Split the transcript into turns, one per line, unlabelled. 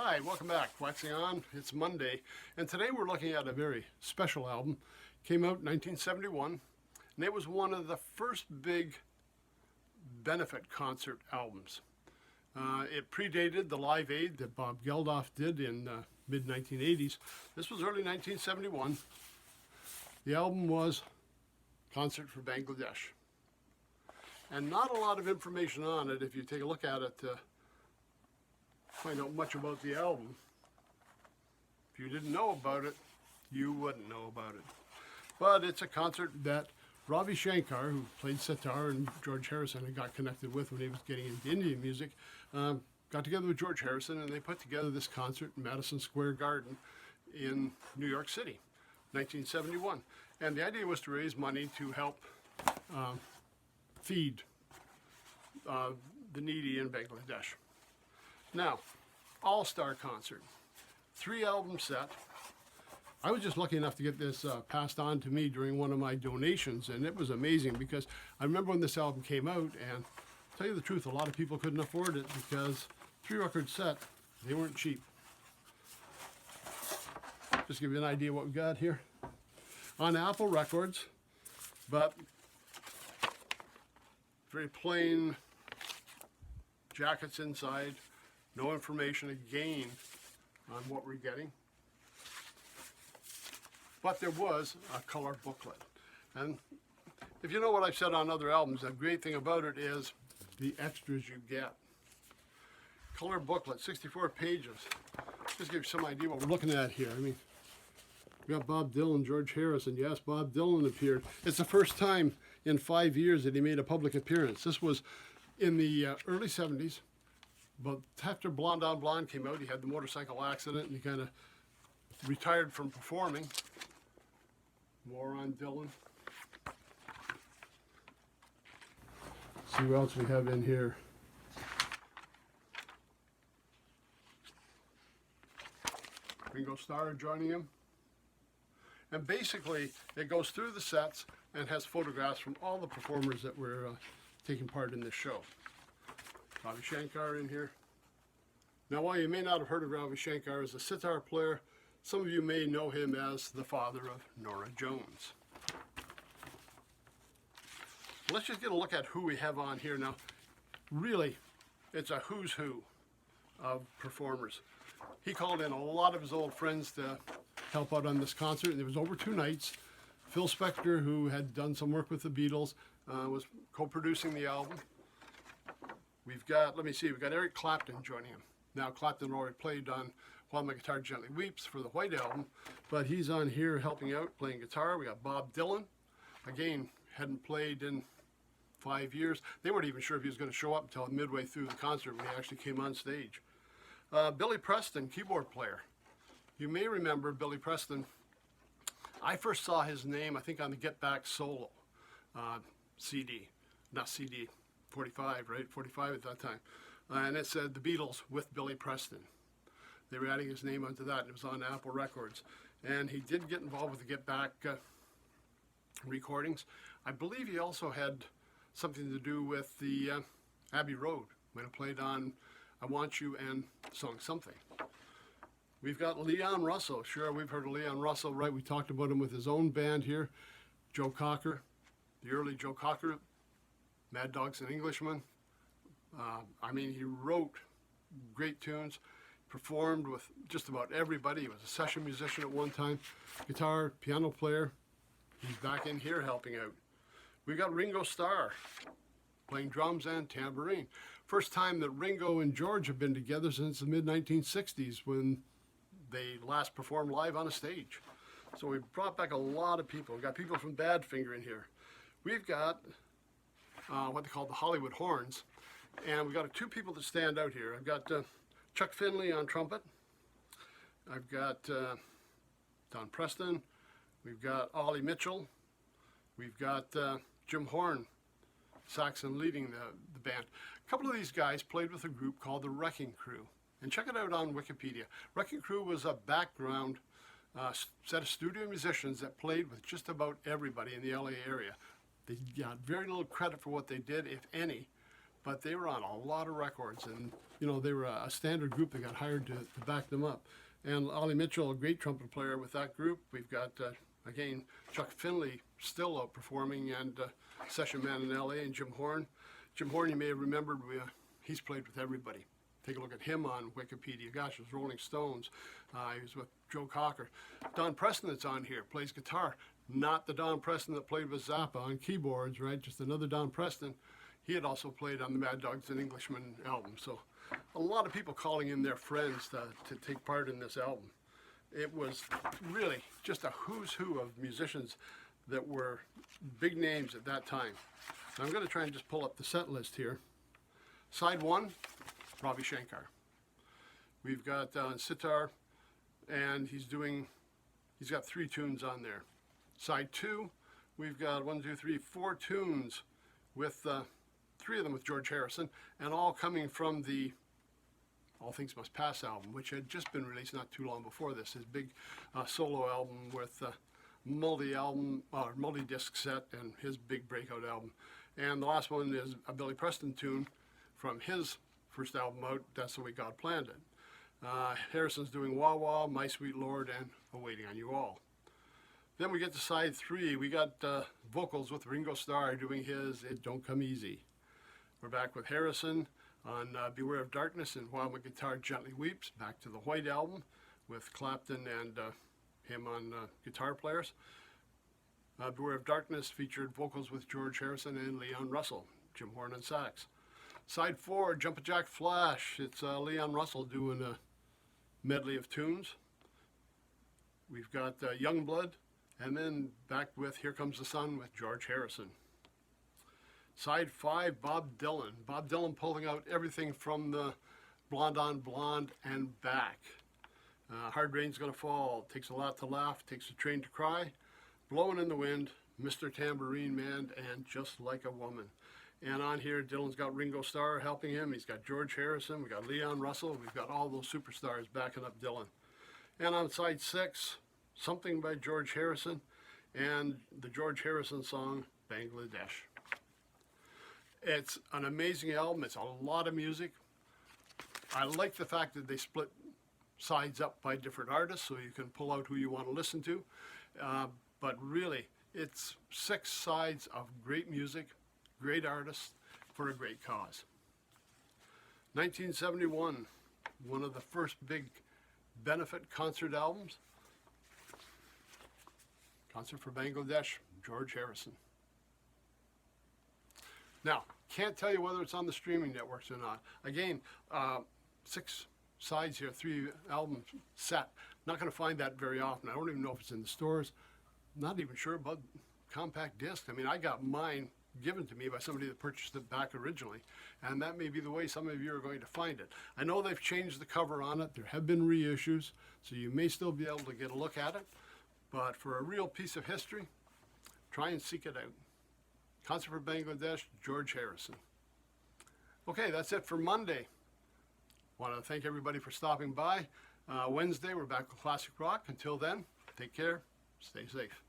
Hi, welcome back. Waxing on. It's Monday, and today we're looking at a very special album. Came out in 1971, and it was one of the first big benefit concert albums. It predated the Live Aid that Bob Geldof did in mid-1980s. This was early 1971. The album was Concert for Bangla Desh. And not a lot of information on it if you take a look at it to find out much about the album. If you didn't know about it, you wouldn't know about it. But it's a concert that Ravi Shankar, who played sitar, and George Harrison had got connected with when he was getting into Indian music, got together with George Harrison and they put together this concert in Madison Square Garden in New York City, 1971. And the idea was to raise money to help feed the needy in Bangladesh. Now, all-star concert, 3-album set. I was just lucky enough to get this passed on to me during one of my donations, and it was amazing because I remember when this album came out, and to tell you the truth, a lot of people couldn't afford it because 3-record set, they weren't cheap. Just give you an idea what we got here. On Apple Records, but very plain jackets inside. No information again on what we're getting. But there was a color booklet. And if you know what I've said on other albums, the great thing about it is the extras you get. Color booklet, 64 pages. Just give you some idea what we're looking at here. I mean, we got Bob Dylan, George Harrison. Yes, Bob Dylan appeared. It's the first time in 5 years that he made a public appearance. This was in the early 70s. But after Blonde on Blonde came out, he had the motorcycle accident and he kind of retired from performing. More on Dylan. See what else we have in here. Ringo Starr joining him. And basically, it goes through the sets and has photographs from all the performers that were taking part in this show. Ravi Shankar in here. Now, while you may not have heard of Ravi Shankar as a sitar player, some of you may know him as the father of Norah Jones. Let's just get a look at who we have on here now. Really, it's a who's who of performers. He called in a lot of his old friends to help out on this concert. There was over 2 nights. Phil Spector, who had done some work with the Beatles, was co-producing the album. We've got, let me see, we've got Eric Clapton joining him. Now, Clapton already played on While My Guitar Gently Weeps for the White Album, but he's on here helping out, playing guitar. We got Bob Dylan. Again, hadn't played in 5 years. They weren't even sure if he was going to show up until midway through the concert when he actually came on stage. Billy Preston, keyboard player. You may remember Billy Preston. I first saw his name, I think, on the Get Back Solo CD. Not CD, 45, right? 45 at that time. And it said The Beatles with Billy Preston. They were adding his name onto that, and it was on Apple Records. And he did get involved with the Get Back recordings. I believe he also had something to do with the Abbey Road, when it played on I Want You and song Something. We've got Leon Russell. Sure, we've heard of Leon Russell, right? We talked about him with his own band here. Joe Cocker, the early Joe Cocker, Mad Dogs and Englishmen. I mean, he wrote great tunes, performed with just about everybody. He was a session musician at one time, guitar, piano player. He's back in here helping out. We've got Ringo Starr playing drums and tambourine. First time that Ringo and George have been together since the mid-1960s when they last performed live on a stage. So we brought back a lot of people. We've got people from Badfinger in here. We've got what they call the Hollywood Horns. And we've got 2 people that stand out here. I've got Chuck Finley on trumpet. I've got Don Preston. We've got Ollie Mitchell. We've got Jim Horn, saxon, leading the band. A couple of these guys played with a group called the Wrecking Crew. And check it out on Wikipedia. Wrecking Crew was a background set of studio musicians that played with just about everybody in the LA area. They got very little credit for what they did, if any, but they were on a lot of records, and you know, they were a standard group that got hired to back them up. And Ollie Mitchell, a great trumpet player with that group. We've got, again, Chuck Finley still out performing, and session man in LA, and Jim Horn. Jim Horn, you may have remembered, he's played with everybody. Take a look at him on Wikipedia. Gosh, it was Rolling Stones. He was with Joe Cocker. Don Preston that's on here plays guitar. Not the Don Preston that played with Zappa on keyboards, right? Just another Don Preston. He had also played on the Mad Dogs and Englishmen album. So a lot of people calling in their friends to take part in this album. It was really just a who's who of musicians that were big names at that time. Now I'm going to try and just pull up the set list here. Side 1, Ravi Shankar. We've got sitar, and he's got 3 tunes on there. Side 2, we've got 4 tunes with 3 of them with George Harrison, and all coming from the All Things Must Pass album, which had just been released not too long before this, his big solo album with multi-disc set and his big breakout album. And the last one is a Billy Preston tune from his first album out, That's the Way God Planned It. Harrison's doing Wah Wah, My Sweet Lord, and Awaiting on You All. Then we get to side 3. We got vocals with Ringo Starr doing his It Don't Come Easy. We're back with Harrison on Beware of Darkness and While My Guitar Gently Weeps. Back to the White Album with Clapton and him on guitar players. Beware of Darkness featured vocals with George Harrison and Leon Russell, Jim Horn on sax. Side 4, Jumpin' Jack Flash. It's Leon Russell doing a medley of tunes. We've got Youngblood, and then back with Here Comes the Sun with George Harrison. Side 5, Bob Dylan. Bob Dylan pulling out everything from the Blonde on Blonde and back. Hard Rain's Gonna Fall, Takes a Lot to Laugh, Takes a Train to Cry, Blowing in the Wind, Mr. Tambourine Man, and Just Like a Woman. And on here, Dylan's got Ringo Starr helping him. He's got George Harrison. We've got Leon Russell. We've got all those superstars backing up Dylan. And on side 6, Something by George Harrison and the George Harrison song, Bangla Desh. It's an amazing album. It's a lot of music. I like the fact that they split sides up by different artists so you can pull out who you want to listen to. But really, it's 6 sides of great music, great artists, for a great cause. 1971, one of the first big benefit concert albums. Concert for Bangladesh, George Harrison. Now, can't tell you whether it's on the streaming networks or not. Again, 6 sides here, 3 album set. Not going to find that very often. I don't even know if it's in the stores. Not even sure about compact disc. I mean, I got mine given to me by somebody that purchased it back originally, and that may be the way some of you are going to find it. I know they've changed the cover on it. There have been reissues, so you may still be able to get a look at it, but for a real piece of history, try and seek it out. Concert for Bangladesh, George Harrison. Okay, that's it for Monday. Want to thank everybody for stopping by. Wednesday, we're back with Classic Rock. Until then, take care, stay safe.